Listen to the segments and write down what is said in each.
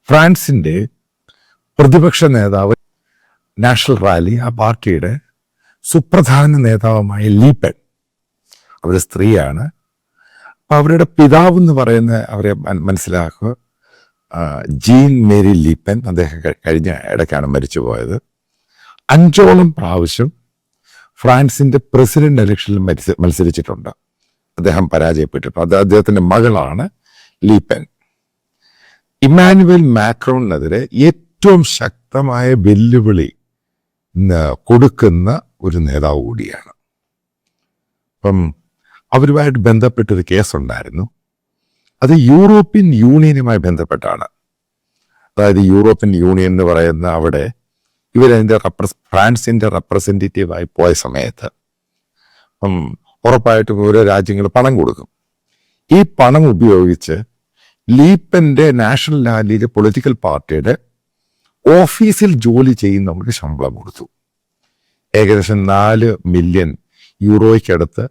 ഫ്രാൻസിന്റെ പ്രതിപക്ഷ നേതാവ്, നാഷണൽ റാലി, ആ പാർട്ടിയുടെ സുപ്രധാന നേതാവുമായ ലീപ്പൻ, അവർ സ്ത്രീയാണ്. അപ്പം അവരുടെ പിതാവ് എന്ന് പറയുന്ന അവരെ മനസ്സിലാക്കുക ജീൻ മേരി ലീപ്പൻ. അദ്ദേഹം കഴിഞ്ഞ ഇടയ്ക്കാണ് മരിച്ചു പോയത്. 5ഓളം പ്രാവശ്യം ഫ്രാൻസിന്റെ പ്രസിഡന്റ് ഇലക്ഷനിൽ മത്സരിച്ചിട്ടുണ്ട്. അദ്ദേഹം പരാജയപ്പെട്ടിട്ടുണ്ട്. അദ്ദേഹത്തിന്റെ മകളാണ് ലീപ്പൻ. ഇമ്മാനുവൽ മാക്രോണിനെതിരെ ഏറ്റവും ശക്തമായ വെല്ലുവിളി കൊടുക്കുന്ന ഒരു നേതാവ് കൂടിയാണ്. അപ്പം അവരുമായിട്ട് ബന്ധപ്പെട്ടൊരു കേസുണ്ടായിരുന്നു. അത് യൂറോപ്യൻ യൂണിയനുമായി ബന്ധപ്പെട്ടാണ്. അതായത് യൂറോപ്യൻ യൂണിയൻ എന്ന് പറയുന്ന അവിടെ ഇവരതിൻ്റെ ഫ്രാൻസിന്റെ റെപ്രസെൻറ്റേറ്റീവായി പോയ സമയത്ത് ഉറപ്പായിട്ടും ഓരോ രാജ്യങ്ങൾ പണം കൊടുക്കും. ഈ പണം ഉപയോഗിച്ച് ലീപ്പന്റെ നാഷണൽ റാലിയിലെ പൊളിറ്റിക്കൽ പാർട്ടിയുടെ ഓഫീസിൽ ജോലി ചെയ്യുന്നവർക്ക് ശമ്പളം കൊടുത്തു. ഏകദേശം 4 മില്യൺ യൂറോയ്ക്കടുത്ത്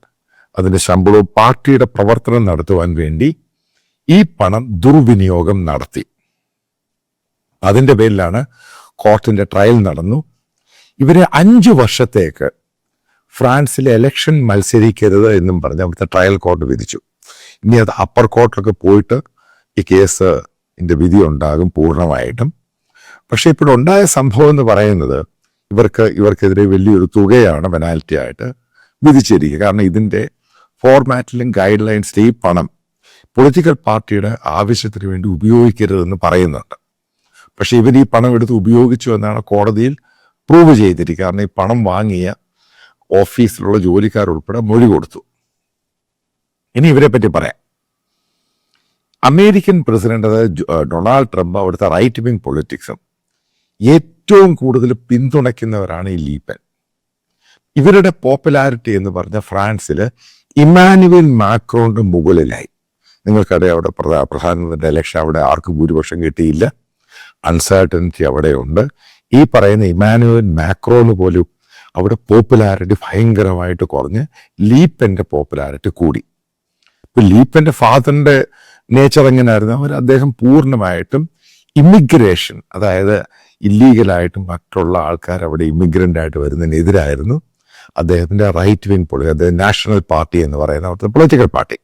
അതിന്റെ ശമ്പളവും പാർട്ടിയുടെ പ്രവർത്തനം നടത്തുവാൻ വേണ്ടി ഈ പണം ദുർവിനിയോഗം നടത്തി. അതിന്റെ പേരിലാണ് കോർട്ടിന്റെ ട്രയൽ നടന്നു. ഇവരെ 5 വർഷത്തേക്ക് ഫ്രാൻസിലെ ഇലക്ഷൻ മത്സരിക്കരുത് എന്നും പറഞ്ഞ് അവിടുത്തെ ട്രയൽ കോർട്ട് വിധിച്ചു. ഇനി അത് അപ്പർ കോർട്ടിലൊക്കെ പോയിട്ട് ഈ കേസിന്റെ വിധി ഉണ്ടാകും പൂർണ്ണമായിട്ടും. പക്ഷെ ഇപ്പോഴുണ്ടായ സംഭവം എന്ന് പറയുന്നത് ഇവർക്കെതിരെ വലിയൊരു തുകയാണ് പെനാൽറ്റി ആയിട്ട് വിധിച്ചിരിക്കുക. കാരണം ഇതിന്റെ ഫോർമാറ്റിലും ഗൈഡ് ലൈൻസിലും ഈ പണം പൊളിറ്റിക്കൽ പാർട്ടിയുടെ ആവശ്യത്തിന് വേണ്ടി ഉപയോഗിക്കരുതെന്ന് പറയുന്നുണ്ട്. പക്ഷെ ഇവർ ഈ പണം എടുത്ത് ഉപയോഗിച്ചു എന്നാണ് കോടതിയിൽ പ്രൂവ് ചെയ്തിരിക്കുക. കാരണം ഈ പണം വാങ്ങിയ ഓഫീസിലുള്ള ജോലിക്കാരുൾപ്പെടെ മൊഴി കൊടുത്തു. ഇനി ഇവരെ പറ്റി പറയാം. അമേരിക്കൻ പ്രസിഡന്റ് അതായത് ഡൊണാൾഡ് ട്രംപ് അവിടുത്തെ റൈറ്റ് വിങ് പൊളിറ്റിക്സും ഏറ്റവും കൂടുതൽ പിന്തുണയ്ക്കുന്നവരാണ് ഈ ലീപ്പൻ. ഇവരുടെ പോപ്പുലാരിറ്റി എന്ന് പറഞ്ഞ ഫ്രാൻസിൽ ഇമ്മാനുവൽ മാക്രോണിന്റെ മുകളിലായി. നിങ്ങൾക്കറിയാം, അവിടെ പ്രധാനമന്ത്രിയുടെ ഇലക്ഷൻ അവിടെ ആർക്കും ഭൂരിപക്ഷം കിട്ടിയില്ല. അൺസർട്ടനിറ്റി അവിടെയുണ്ട്. ഈ പറയുന്ന ഇമ്മാനുവൽ മാക്രോണ് പോലും അവിടെ പോപ്പുലാരിറ്റി ഭയങ്കരമായിട്ട് കുറഞ്ഞ് ലീപ്പന്റെ പോപ്പുലാരിറ്റി കൂടി. ഇപ്പൊ ലീപ്പന്റെ ഫാദറിന്റെ നേച്ചർ എങ്ങനെയായിരുന്നു? അദ്ദേഹം പൂർണ്ണമായിട്ടും ഇമിഗ്രേഷൻ, അതായത് ഇല്ലീഗലായിട്ടും മറ്റുള്ള ആൾക്കാർ അവിടെ ഇമിഗ്രൻ്റ് ആയിട്ട് വരുന്നതിനെതിരായിരുന്നു. അദ്ദേഹത്തിന്റെ റൈറ്റ് വിങ് അദ്ദേഹം നാഷണൽ പാർട്ടി എന്ന് പറയുന്ന അവിടുത്തെ പൊളിറ്റിക്കൽ പാർട്ടി,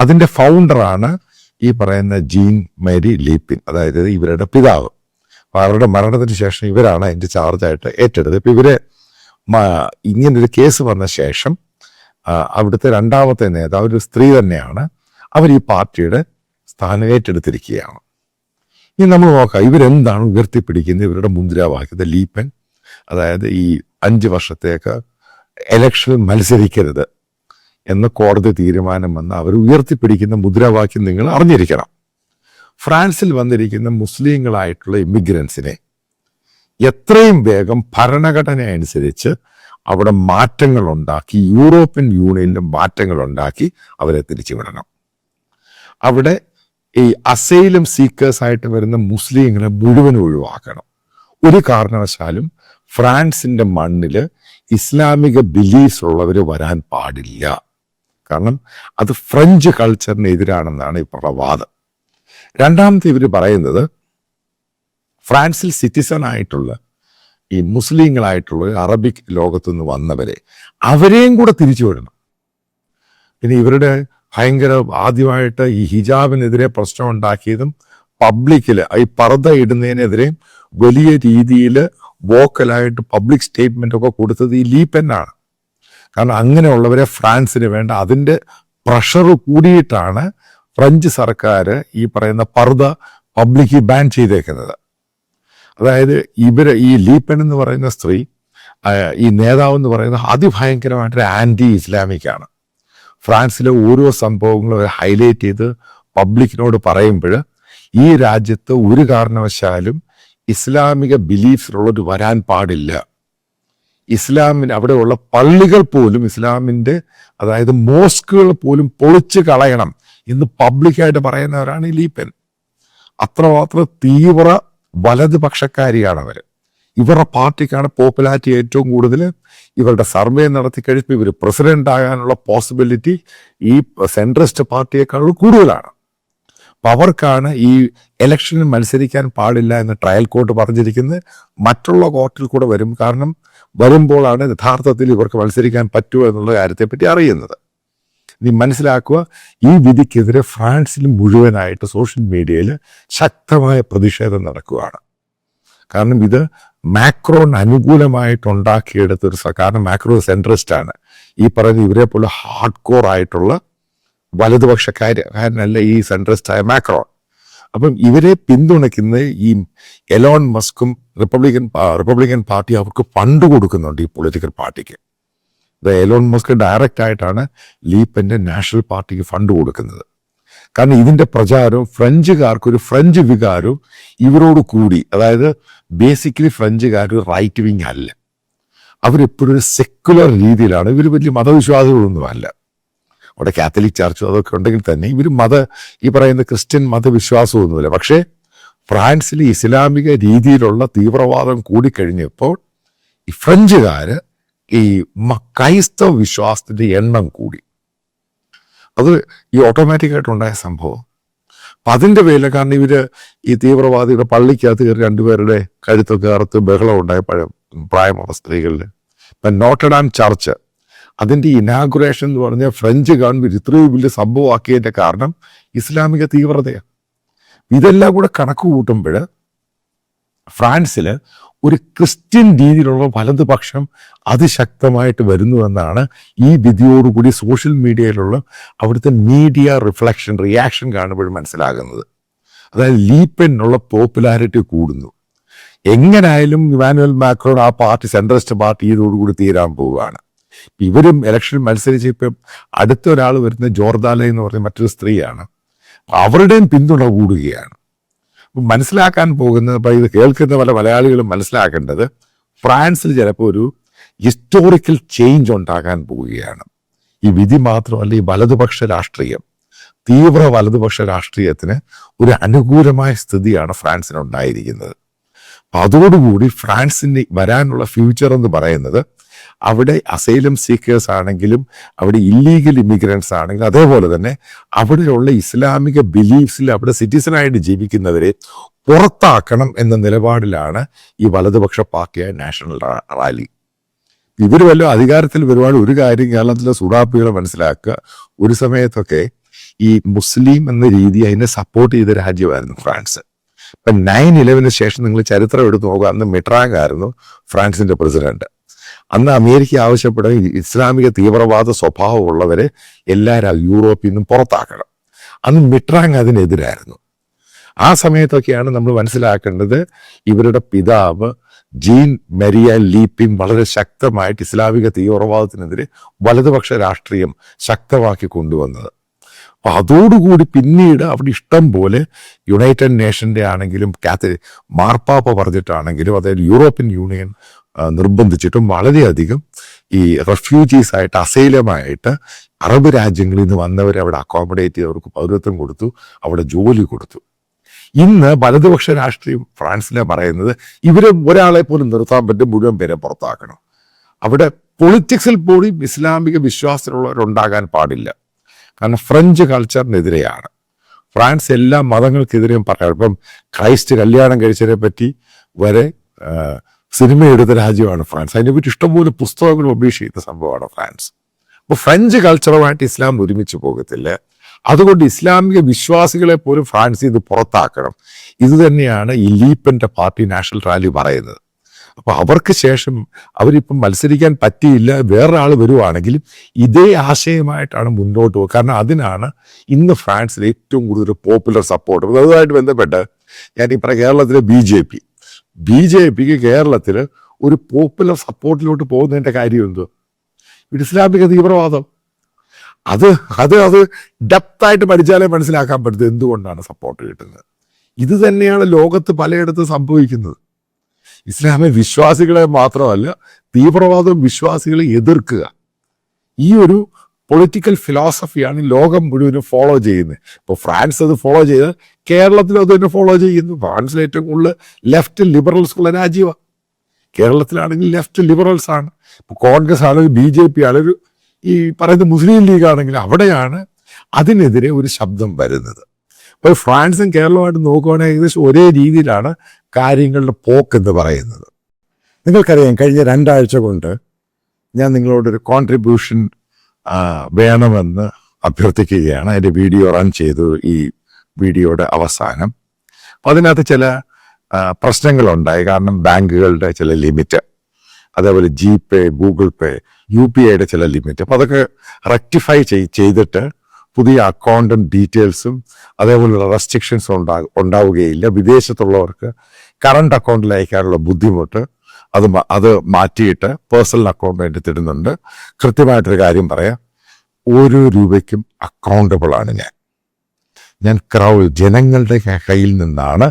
അതിന്റെ ഫൗണ്ടറാണ് ഈ പറയുന്ന ജീൻ മേരി ലീപ്പിൻ, അതായത് ഇവരുടെ പിതാവ്. അവരുടെ മരണത്തിന് ശേഷം ഇവരാണ് അതിന്റെ ചാർജായിട്ട് ഏറ്റെടുത്തത്. ഇപ്പൊ ഇവരെ ഇങ്ങനൊരു കേസ് വന്ന ശേഷം അവിടുത്തെ രണ്ടാമത്തെ നേതാവ് ഒരു സ്ത്രീ തന്നെയാണ്. അവർ ഈ പാർട്ടിയുടെ സ്ഥാനം ഏറ്റെടുത്തിരിക്കുകയാണ്. ഇനി നമ്മൾ നോക്കാം ഇവരെന്താണ് ഉയർത്തിപ്പിടിക്കുന്നത്. ഇവരുടെ മുദ്രാവാക്യത്തെ ലീപ്പൻ, അതായത് ഈ 5 വർഷത്തേക്ക് ഇലക്ഷനിൽ മത്സരിക്കരുത് എന്ന് കോടതി തീരുമാനം വന്ന് അവർ ഉയർത്തിപ്പിടിക്കുന്ന മുദ്രാവാക്യം നിങ്ങൾ അറിഞ്ഞിരിക്കണം. ഫ്രാൻസിൽ വന്നിരിക്കുന്ന മുസ്ലിങ്ങളായിട്ടുള്ള ഇമിഗ്രൻസിനെ എത്രയും വേഗം ഭരണഘടന അനുസരിച്ച് അവിടെ മാറ്റങ്ങൾ ഉണ്ടാക്കി, യൂറോപ്യൻ യൂണിയനിൽ മാറ്റങ്ങൾ ഉണ്ടാക്കി അവരെ തിരിച്ചുവിടണം. അവിടെ ഈ അസൈലം സീക്കേഴ്സ് ആയിട്ട് വരുന്ന മുസ്ലിങ്ങളെ മുഴുവൻ ഒഴിവാക്കണം. ഒരു കാരണവശാലും ഫ്രാൻസിന്റെ മണ്ണിൽ ഇസ്ലാമിക ബിലീഫ്സ് ഉള്ളവർ വരാൻ പാടില്ല. കാരണം അത് ഫ്രഞ്ച് കൾച്ചറിന് എതിരാണെന്നാണ് ഇവരുടെ വാദം. രണ്ടാമത്തെ ഇവർ പറയുന്നത് ഫ്രാൻസിൽ സിറ്റിസൺ ആയിട്ടുള്ള ഈ മുസ്ലിങ്ങളായിട്ടുള്ള അറബിക് ലോകത്തുനിന്ന് വന്നവരെ അവരെയും കൂടെ തിരിച്ചുവിടണം. പിന്നെ ഇവരുടെ ഭയങ്കര ആദ്യമായിട്ട് ഈ ഹിജാബിനെതിരെ പ്രശ്നം ഉണ്ടാക്കിയതും പബ്ലിക്കിൽ ഈ പർദ്ദ ഇടുന്നതിനെതിരെ വലിയ രീതിയിൽ വോക്കലായിട്ട് പബ്ലിക് സ്റ്റേറ്റ്മെന്റ് ഒക്കെ കൊടുത്തത് ഈ ലീപ്പനാണ്. കാരണം അങ്ങനെയുള്ളവരെ ഫ്രാൻസിന് വേണ്ട, അതിൻ്റെ പ്രഷർ കൂടിയിട്ടാണ് ഫ്രഞ്ച് സർക്കാർ ഈ പറയുന്ന പർദ്ദ പബ്ലിക് ബാൻ ചെയ്തേക്കുന്നത്. അതായത് ഈ ലീപ്പൻ എന്ന് പറയുന്ന സ്ത്രീ, ഈ നേതാവ് എന്ന് പറയുന്നത് അതിഭയങ്കരമായിട്ടൊരു ആന്റി ഇസ്ലാമിക് ആണ്. ഫ്രാൻസിലെ ഓരോ സംഭവങ്ങളും ഹൈലൈറ്റ് ചെയ്ത് പബ്ലിക്കിനോട് പറയുമ്പോൾ ഈ രാജ്യത്ത് ഒരു കാരണവശാലും ഇസ്ലാമിക ബിലീഫ്സിലുള്ളവർ വരാൻ പാടില്ല. ഇസ്ലാമിന് അവിടെയുള്ള പള്ളികൾ പോലും ഇസ്ലാമിൻ്റെ, അതായത് മോസ്കുകൾ പോലും പൊളിച്ചു കളയണം എന്ന് പബ്ലിക്കായിട്ട് പറയുന്നവരാണ് ഈ ലീപ്പൻ. അത്രമാത്രം തീവ്ര വലതുപക്ഷക്കാരിയാണ് അവർ. ഇവരുടെ പാർട്ടിക്കാണ് പോപ്പുലാരിറ്റി ഏറ്റവും കൂടുതൽ. ഇവരുടെ സർവേ നടത്തി കഴിയുമ്പോൾ ഇവർ പ്രസിഡന്റ് ആകാനുള്ള പോസിബിലിറ്റി ഈ സെൻട്രിസ്റ്റ് പാർട്ടിയേക്കാൾ കൂടുതലാണ്. അപ്പം അവർക്കാണ് ഈ ഇലക്ഷനിൽ മത്സരിക്കാൻ പാടില്ല എന്ന് ട്രയൽ കോർട്ട് പറഞ്ഞിരിക്കുന്നത്. മറ്റുള്ള കോർട്ടിൽ കൂടെ വരും, കാരണം വരുമ്പോഴാണ് യഥാർത്ഥത്തിൽ ഇവർക്ക് മത്സരിക്കാൻ പറ്റുമോ എന്നുള്ള കാര്യത്തെപ്പറ്റി അറിയുന്നത്. നീ മനസ്സിലാക്കുക, ഈ വിധിക്കെതിരെ ഫ്രാൻസിൽ മുഴുവനായിട്ട് സോഷ്യൽ മീഡിയയിൽ ശക്തമായ പ്രതിഷേധം നടക്കുകയാണ്. കാരണം ഇത് മാക്രോൺ അനുകൂലമായിട്ടുണ്ടാക്കിയെടുത്തൊരു കാരണം മാക്രോ സെൻട്രിസ്റ്റ് ഈ പറയുന്ന ഇവരെ പോലെ ഹാർഡ് കോർ ആയിട്ടുള്ള വലതുപക്ഷക്കാരനല്ല ഈ സെൻട്രിസ്റ്റായ മാക്രോൺ. അപ്പം ഇവരെ പിന്തുണയ്ക്കുന്ന ഈ എലോൺ മസ്കും റിപ്പബ്ലിക്കൻ പാർട്ടി അവർക്ക് ഫണ്ട് കൊടുക്കുന്നുണ്ട് ഈ പൊളിറ്റിക്കൽ പാർട്ടിക്ക്. എലോൺ മസ്ക് ഡയറക്റ്റ് ആയിട്ടാണ് ലീപ്പന്റെ നാഷണൽ പാർട്ടിക്ക് ഫണ്ട് കൊടുക്കുന്നത്. കാരണം ഇതിന്റെ പ്രചാരവും ഫ്രഞ്ചുകാർക്കൊരു ഫ്രഞ്ച് വികാരവും ഇവരോട് കൂടി, അതായത് ബേസിക്കലി ഫ്രഞ്ചുകാർ റൈറ്റ് വിങ് അല്ല, അവരെപ്പോഴും ഒരു സെക്കുലർ രീതിയിലാണ്. ഇവർ വലിയ മതവിശ്വാസികളൊന്നുമല്ല. അവിടെ കാത്തലിക് ചർച്ചും അതൊക്കെ ഉണ്ടെങ്കിൽ തന്നെ ഇവർ ഈ പറയുന്ന ക്രിസ്ത്യൻ മതവിശ്വാസമൊന്നുമില്ല. പക്ഷേ ഫ്രാൻസിൽ ഇസ്ലാമിക രീതിയിലുള്ള തീവ്രവാദം കൂടിക്കഴിഞ്ഞപ്പോൾ ഈ ഫ്രഞ്ചുകാര് ഈ ക്രൈസ്തവ വിശ്വാസത്തിന്റെ എണ്ണം കൂടി. അത് ഈ ഓട്ടോമാറ്റിക്കായിട്ടുണ്ടായ സംഭവം. അപ്പം അതിൻ്റെ പേരിൽ, കാരണം ഇവര് ഈ തീവ്രവാദിയുടെ പള്ളിക്കകത്ത് കയറി രണ്ടുപേരുടെ കഴുത്തൊക്കെ അറുത്ത് ബഹളം ഉണ്ടായ പ്രായമുള്ള സ്ത്രീകളിൽ. ഇപ്പം നോട്ടർഡാം ചർച്ച് അതിൻ്റെ ഇനാഗുറേഷൻ എന്ന് പറഞ്ഞാൽ ഫ്രഞ്ച് ഗവൺമെന്റ് ഇത്രയും വലിയ സംഭവമാക്കിയതിൻ്റെ കാരണം ഇസ്ലാമിക തീവ്രതയാണ്. ഇതെല്ലാം കൂടെ കണക്ക് കൂട്ടുമ്പോൾ ഫ്രാൻസിൽ ഒരു ക്രിസ്ത്യൻ രീതിയിലുള്ള വലതുപക്ഷം അതിശക്തമായിട്ട് വരുന്നുവെന്നാണ് ഈ വിധിയോടുകൂടി സോഷ്യൽ മീഡിയയിലുള്ള അവിടുത്തെ മീഡിയ റിയാക്ഷൻ കാണുമ്പോഴും മനസ്സിലാകുന്നത്. അതായത് ലീപ്പെനുള്ള പോപ്പുലാരിറ്റി കൂടുന്നു. എങ്ങനായാലും ഇമാനുവൽ മാക്രോൺ ആ പാർട്ടി സെൻട്രിസ്റ്റ് പാർട്ടി ഇതോടുകൂടി തീരാൻ പോവുകയാണ്. ഇവരും ഇലക്ഷനിൽ മത്സരിച്ച് ഇപ്പം അടുത്ത ഒരാൾ വരുന്ന ജോർദാല എന്ന് പറഞ്ഞ മറ്റൊരു സ്ത്രീയാണ്. അവരുടെയും പിന്തുണ കൂടുകയാണ്. മനസ്സിലാക്കാൻ പോകുന്നത്, ഇപ്പം ഇത് കേൾക്കുന്ന പല മലയാളികളും മനസ്സിലാക്കേണ്ടത്, ഫ്രാൻസിൽ ചിലപ്പോൾ ഒരു ഹിസ്റ്റോറിക്കൽ ചേഞ്ച് ഉണ്ടാകാൻ പോവുകയാണ്. ഈ വിധി മാത്രമല്ല, ഈ വലതുപക്ഷ രാഷ്ട്രീയം, തീവ്ര വലതുപക്ഷ രാഷ്ട്രീയത്തിന് ഒരു അനുകൂലമായ സ്ഥിതിയാണ് ഫ്രാൻസിന് ഉണ്ടായിരിക്കുന്നത്. അപ്പം അതോടുകൂടി ഫ്രാൻസിന് വരാനുള്ള ഫ്യൂച്ചർ എന്ന് പറയുന്നത്, അവിടെ അസൈലം സീക്കേഴ്സ് ആണെങ്കിലും അവിടെ ഇല്ലീഗൽ ഇമിഗ്രൻസ് ആണെങ്കിലും അതേപോലെ തന്നെ അവിടെയുള്ള ഇസ്ലാമിക ബിലീഫ്സിൽ അവിടെ സിറ്റിസണായിട്ട് ജീവിക്കുന്നവരെ പുറത്താക്കണം എന്ന നിലപാടിലാണ് ഈ വലതുപക്ഷ പാർട്ടിയായ നാഷണൽ റാലി. ഇവർ വല്ല അധികാരത്തിൽ വരുവാണ്. ഒരു കാര്യം കേരളത്തിലെ സുഡാപ്പികളെ മനസ്സിലാക്കുക, ഒരു സമയത്തൊക്കെ ഈ മുസ്ലിം എന്ന രീതി അതിനെ സപ്പോർട്ട് ചെയ്ത രാജ്യമായിരുന്നു ഫ്രാൻസ്. ഇപ്പം 9/11 ശേഷം നിങ്ങൾ ചരിത്രം എടുത്ത് നോക്കുക, അന്ന് മിട്രാങ് ആയിരുന്നു ഫ്രാൻസിന്റെ പ്രസിഡന്റ്. അന്ന് അമേരിക്ക ആവശ്യപ്പെടുന്ന ഇസ്ലാമിക തീവ്രവാദ സ്വഭാവമുള്ളവരെ എല്ലാവരും യൂറോപ്പിൽ നിന്നും പുറത്താക്കണം. അന്ന് മിട്രാങ് അതിനെതിരായിരുന്നു. ആ സമയത്തൊക്കെയാണ് നമ്മൾ മനസ്സിലാക്കേണ്ടത്, ഇവരുടെ പിതാവ് ജീൻ മരിയ ലീപ്പിംഗ് വളരെ ശക്തമായിട്ട് ഇസ്ലാമിക തീവ്രവാദത്തിനെതിരെ വലതുപക്ഷ രാഷ്ട്രീയം ശക്തമാക്കി കൊണ്ടുവന്നത്. അപ്പം അതോടുകൂടി പിന്നീട് അവിടെ ഇഷ്ടം പോലെ യുണൈറ്റഡ് നേഷൻ്റെ ആണെങ്കിലും മാർപ്പാപ്പ പറഞ്ഞിട്ടാണെങ്കിലും അതായത് യൂറോപ്യൻ യൂണിയൻ നിർബന്ധിച്ചിട്ടും വളരെയധികം ഈ റെഫ്യൂജീസ് ആയിട്ട് അസൈലമായിട്ട് അറബ് രാജ്യങ്ങളിൽ നിന്ന് വന്നവരെ അവിടെ അക്കോമഡേറ്റ് ചെയ്ത് അവർക്ക് പൗരത്വം കൊടുത്തു, അവിടെ ജോലി കൊടുത്തു. ഇന്ന് വലതുപക്ഷ രാഷ്ട്രീയം ഫ്രാൻസിലെ പറയുന്നത് ഇവരെ ഒരാളെ പോലും നിർത്താൻ പറ്റും, മുഴുവൻ പേരെ പുറത്താക്കണം. അവിടെ പൊളിറ്റിക്സിൽ പോലും ഇസ്ലാമിക വിശ്വാസത്തിലുള്ളവരുണ്ടാകാൻ പാടില്ല. കാരണം ഫ്രഞ്ച് കൾച്ചറിനെതിരെയാണ്. ഫ്രാൻസ് എല്ലാ മതങ്ങൾക്കെതിരെയും പറയാം. ഇപ്പം ക്രൈസ്റ്റ് കല്യാണം കഴിച്ചതിനെ പറ്റി വരെ സിനിമ എടുത്ത രാജ്യമാണ് ഫ്രാൻസ്. അതിനെപ്പറ്റി ഇഷ്ടംപോലെ പുസ്തകങ്ങൾ പബ്ലിഷ് ചെയ്ത സംഭവമാണ് ഫ്രാൻസ്. അപ്പോൾ ഫ്രഞ്ച് കൾച്ചറുമായിട്ട് ഇസ്ലാം ഒരുമിച്ച് പോകത്തില്ല. അതുകൊണ്ട് ഇസ്ലാമിക വിശ്വാസികളെ പോലും ഫ്രാൻസിൽ ഇത് പുറത്താക്കണം. ഇത് തന്നെയാണ് ഈ ലീപ്പന്റെ പാർട്ടി നാഷണൽ റാലി പറയുന്നത്. അപ്പോൾ അവർക്ക് ശേഷം അവരിപ്പം മത്സരിക്കാൻ പറ്റിയില്ല, വേറൊരാൾ വരുവാണെങ്കിലും ഇതേ ആശയമായിട്ടാണ് മുന്നോട്ട് പോകുക. കാരണം അതിനാണ് ഇന്ന് ഫ്രാൻസിൽ ഏറ്റവും കൂടുതൽ പോപ്പുലർ സപ്പോർട്ട്. അതുമായിട്ട് ബന്ധപ്പെട്ട് ഞാൻ ഈ പറഞ്ഞ കേരളത്തിലെ ബി ജെ പിക്ക് കേരളത്തിൽ ഒരു പോപ്പുലർ സപ്പോർട്ടിലോട്ട് പോകുന്നതിൻ്റെ കാര്യം എന്തോ? ഇസ്ലാമിക തീവ്രവാദം. അത് അത് അത് ഡെപ്തായിട്ട് പഠിച്ചാലേ മനസ്സിലാക്കാൻ പറ്റുന്നത് എന്തുകൊണ്ടാണ് സപ്പോർട്ട് കിട്ടുന്നത്. ഇത് തന്നെയാണ് ലോകത്ത് പലയിടത്തും സംഭവിക്കുന്നത്. ഇസ്ലാമിക വിശ്വാസികളെ മാത്രമല്ല, തീവ്രവാദം വിശ്വാസികളെ എതിർക്കുക, ഈ ഒരു പൊളിറ്റിക്കൽ ഫിലോസഫിയാണ് ലോകം മുഴുവനും ഫോളോ ചെയ്യുന്നത്. ഇപ്പോൾ ഫ്രാൻസ് അത് ഫോളോ ചെയ്ത് കേരളത്തിലും അത് തന്നെ ഫോളോ ചെയ്യുന്നു. ഫ്രാൻസിൽ ഏറ്റവും കൂടുതൽ ലെഫ്റ്റ് ലിബറൽസ് ഉള്ള രാജ്യമാണ്. കേരളത്തിലാണെങ്കിൽ ലെഫ്റ്റ് ലിബറൽസ് ആണ്. ഇപ്പോൾ കോൺഗ്രസ് ആണെങ്കിൽ BJP ആണെങ്കിൽ ഈ പറയുന്ന മുസ്ലിം ലീഗ് ആണെങ്കിൽ അവിടെയാണ് അതിനെതിരെ ഒരു ശബ്ദം വരുന്നത്. അപ്പോൾ ഫ്രാൻസും കേരളവുമായിട്ട് നോക്കുകയാണെങ്കിൽ ഏകദേശം ഒരേ രീതിയിലാണ് കാര്യങ്ങളുടെ പോക്കെന്ന് പറയുന്നത്. നിങ്ങൾക്കറിയാം, കഴിഞ്ഞ 2 ആഴ്ച കൊണ്ട് ഞാൻ നിങ്ങളോടൊരു കോൺട്രിബ്യൂഷൻ വേണമെന്ന് അഭ്യർത്ഥിക്കുകയാണ്. അതിൻ്റെ വീഡിയോ റൺ ചെയ്തു ഈ വീഡിയോയുടെ അവസാനം. അപ്പം അതിനകത്ത് ചില പ്രശ്നങ്ങളുണ്ടായി. കാരണം ബാങ്കുകളുടെ ചില ലിമിറ്റ്, അതേപോലെ GPay, ഗൂഗിൾ പേ, UPIയുടെ ചില ലിമിറ്റ്, അപ്പോൾ അതൊക്കെ റെക്ടിഫൈ ചെയ്തിട്ട് പുതിയ അക്കൗണ്ടും ഡീറ്റെയിൽസും അതേപോലുള്ള റെസ്ട്രിക്ഷൻസും ഉണ്ടാവുകയില്ല. വിദേശത്തുള്ളവർക്ക് കറണ്ട് അക്കൗണ്ടിൽ അയക്കാനുള്ള ബുദ്ധിമുട്ട് അത് മാറ്റിയിട്ട് പേഴ്സണൽ അക്കൗണ്ട് എടുത്തിടുന്നുണ്ട്. കൃത്യമായിട്ടൊരു കാര്യം പറയാം, 1 രൂപയ്ക്കും അക്കൗണ്ടബിൾ ആണ് ഞാൻ ജനങ്ങളുടെ കയ്യിൽ നിന്നാണ്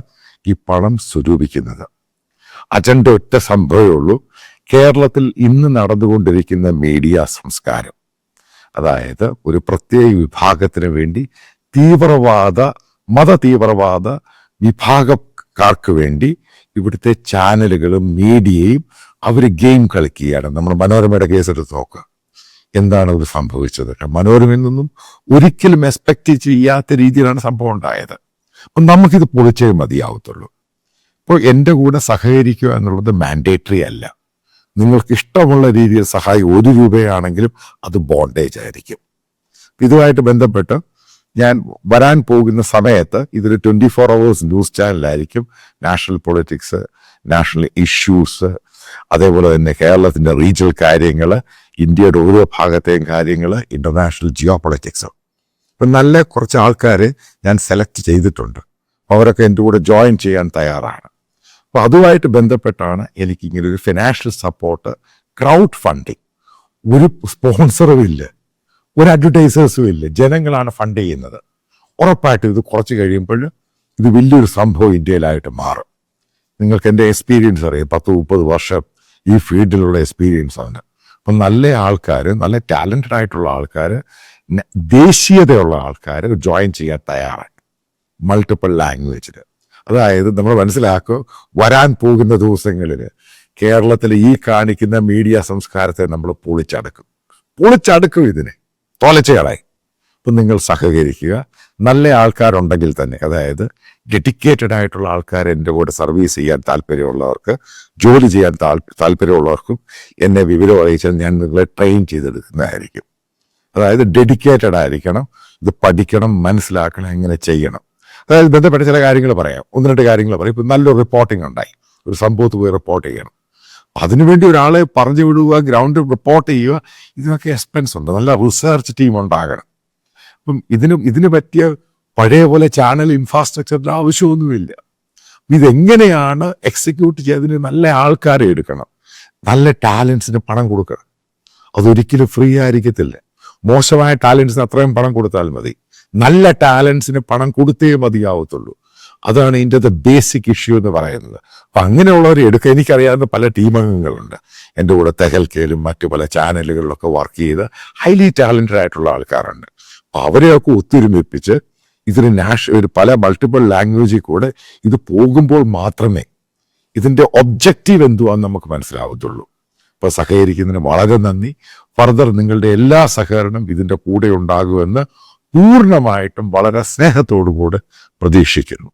ഈ പണം സ്വരൂപിക്കുന്നത്. അജണ്ട ഒറ്റ സംഭവമേ ഉള്ളൂ. കേരളത്തിൽ ഇന്ന് നടന്നുകൊണ്ടിരിക്കുന്ന മീഡിയ സംസ്കാരം, അതായത് ഒരു പ്രത്യേക വിഭാഗത്തിന് വേണ്ടി മതതീവ്രവാദ വിഭാഗക്കാർക്ക് വേണ്ടി ഇവിടുത്തെ ചാനലുകളും മീഡിയയും അവർ ഗെയിം കളിക്കുകയാണ്. നമ്മൾ മനോരമയുടെ കേസെടുത്ത് നോക്കുക, എന്താണ് ഇത് സംഭവിച്ചത്. മനോരമയിൽ നിന്നും ഒരിക്കലും എക്സ്പെക്ട് ചെയ്യാത്ത രീതിയിലാണ് സംഭവം ഉണ്ടായത്. അപ്പം നമുക്കിത് പൊളിച്ചേ മതിയാവത്തുള്ളൂ. ഇപ്പോൾ എൻ്റെ കൂടെ സഹകരിക്കുക എന്നുള്ളത് മാൻഡേറ്ററി അല്ല. നിങ്ങൾക്ക് ഇഷ്ടമുള്ള രീതിയിൽ സഹായം 1 രൂപയാണെങ്കിലും അത് ബോണ്ടേജ് ആയിരിക്കും. ഇതുമായിട്ട് ബന്ധപ്പെട്ട് ഞാൻ വരാൻ പോകുന്ന സമയത്ത് ഇതൊരു 24 hours ന്യൂസ് ചാനലായിരിക്കും. നാഷണൽ പൊളിറ്റിക്സ്, നാഷണൽ ഇഷ്യൂസ്, അതേപോലെ തന്നെ കേരളത്തിൻ്റെ റീജിയണൽ കാര്യങ്ങൾ, ഇന്ത്യയുടെ ഓരോ ഭാഗത്തെയും കാര്യങ്ങൾ, ഇന്റർനാഷണൽ ജിയോ പൊളിറ്റിക്സ്. അപ്പം നല്ല കുറച്ച് ആൾക്കാരെ ഞാൻ സെലക്ട് ചെയ്തിട്ടുണ്ട്. അവരൊക്കെ എൻ്റെ കൂടെ ജോയിൻ ചെയ്യാൻ തയ്യാറാണ്. അപ്പോൾ അതുമായിട്ട് ബന്ധപ്പെട്ടാണ് എനിക്കിങ്ങനെ ഒരു ഫിനാൻഷ്യൽ സപ്പോർട്ട്, ക്രൗഡ് ഫണ്ടിങ്. ഒരു സ്പോൺസറും ഇല്ല, ഒരു അഡ്വർടൈസേഴ്സും ഇല്ല, ജനങ്ങളാണ് ഫണ്ട് ചെയ്യുന്നത്. ഉറപ്പായിട്ടും ഇത് കുറച്ച് കഴിയുമ്പോൾ ഇത് വലിയൊരു സംഭവം ഇന്ത്യയിലായിട്ട് മാറും. നിങ്ങൾക്ക് എൻ്റെ എക്സ്പീരിയൻസ് അറിയാം, 10-30 വർഷം ഈ ഫീൽഡിലുള്ള എക്സ്പീരിയൻസ് ആണ്. അപ്പം നല്ല ആൾക്കാർ, നല്ല ടാലൻറ്റഡ് ആയിട്ടുള്ള ആൾക്കാർ, ദേശീയതയുള്ള ആൾക്കാർ ജോയിൻ ചെയ്യാൻ തയ്യാറാണ്, മൾട്ടിപ്പിൾ ലാംഗ്വേജിൽ. അതായത് നമ്മൾ മനസ്സിലാക്കുക, വരാൻ പോകുന്ന ദിവസങ്ങളിൽ കേരളത്തിൽ ഈ കാണിക്കുന്ന മീഡിയ സംസ്കാരത്തെ നമ്മൾ പൊളിച്ചടുക്കും ഇതിനെ തോലച്ചയാളായി. അപ്പം നിങ്ങൾ സഹകരിക്കുക. നല്ല ആൾക്കാരുണ്ടെങ്കിൽ തന്നെ, അതായത് ഡെഡിക്കേറ്റഡ് ആയിട്ടുള്ള ആൾക്കാർ എൻ്റെ കൂടെ സർവീസ് ചെയ്യാൻ താല്പര്യമുള്ളവർക്ക്, ജോലി ചെയ്യാൻ താല്പര്യമുള്ളവർക്കും എന്നെ വിവരം അറിയിച്ചാൽ ഞാൻ നിങ്ങളെ ട്രെയിൻ ചെയ്തെടുക്കുന്നതായിരിക്കും. അതായത് ഡെഡിക്കേറ്റഡ് ആയിരിക്കണം, ഇത് പഠിക്കണം, മനസ്സിലാക്കണം, എങ്ങനെ ചെയ്യണം. അതായത് ബന്ധപ്പെട്ട ചില കാര്യങ്ങൾ പറയാം, 1-2 കാര്യങ്ങൾ പറയും. ഇപ്പം നല്ലൊരു റിപ്പോർട്ടിംഗ് ഉണ്ടായി, ഒരു സംഭവത്ത് പോയി റിപ്പോർട്ട് ചെയ്യണം. അതിനുവേണ്ടി ഒരാളെ പറഞ്ഞു വിടുക, ഗ്രൗണ്ട് റിപ്പോർട്ട് ചെയ്യുക, ഇതിനൊക്കെ എക്സ്പെൻസ് ഉണ്ട്. നല്ല റിസർച്ച് ടീം ഉണ്ടാകണം. അപ്പം ഇതിന് പറ്റിയ പഴയ പോലെ ചാനൽ ഇൻഫ്രാസ്ട്രക്ചറിൻ്റെ ആവശ്യമൊന്നുമില്ല. ഇതെങ്ങനെയാണ് എക്സിക്യൂട്ട് ചെയ്തതിന് നല്ല ആൾക്കാരെ എടുക്കണം, നല്ല ടാലൻസിന് പണം കൊടുക്കണം. അതൊരിക്കലും ഫ്രീ ആയിരിക്കത്തില്ല. മോശമായ ടാലൻസിന് അത്രയും പണം കൊടുത്താൽ മതി. നല്ല ടാലൻസിന് പണം കൊടുത്തേ മതിയാവത്തുള്ളൂ. അതാണ് ഇതിൻ്റെ ബേസിക് ഇഷ്യൂ എന്ന് പറയുന്നത്. അപ്പം അങ്ങനെയുള്ളവരെ എടുക്കുക. എനിക്കറിയാവുന്ന പല ടീമംഗങ്ങളുണ്ട് എൻ്റെ കൂടെ, തെഹൽക്കയിലും മറ്റു പല ചാനലുകളിലൊക്കെ വർക്ക് ചെയ്ത് ഹൈലി ടാലൻറ്റഡ് ആയിട്ടുള്ള ആൾക്കാരുണ്ട്. അപ്പം അവരെയൊക്കെ ഒത്തൊരുമിപ്പിച്ച് ഇതിന് പല മൾട്ടിപ്പിൾ ലാംഗ്വേജിൽ കൂടെ ഇത് പോകുമ്പോൾ മാത്രമേ ഇതിൻ്റെ ഒബ്ജക്റ്റീവ് എന്തുവാന്ന് നമുക്ക് മനസ്സിലാവത്തുള്ളൂ. അപ്പോൾ സഹകരിക്കുന്നതിന് വളരെ നന്ദി. ഫർദർ നിങ്ങളുടെ എല്ലാ സഹകരണം ഇതിൻ്റെ കൂടെ ഉണ്ടാകുമെന്ന് പൂർണ്ണമായിട്ടും വളരെ സ്നേഹത്തോടു കൂടെ പ്രതീക്ഷിക്കുന്നു.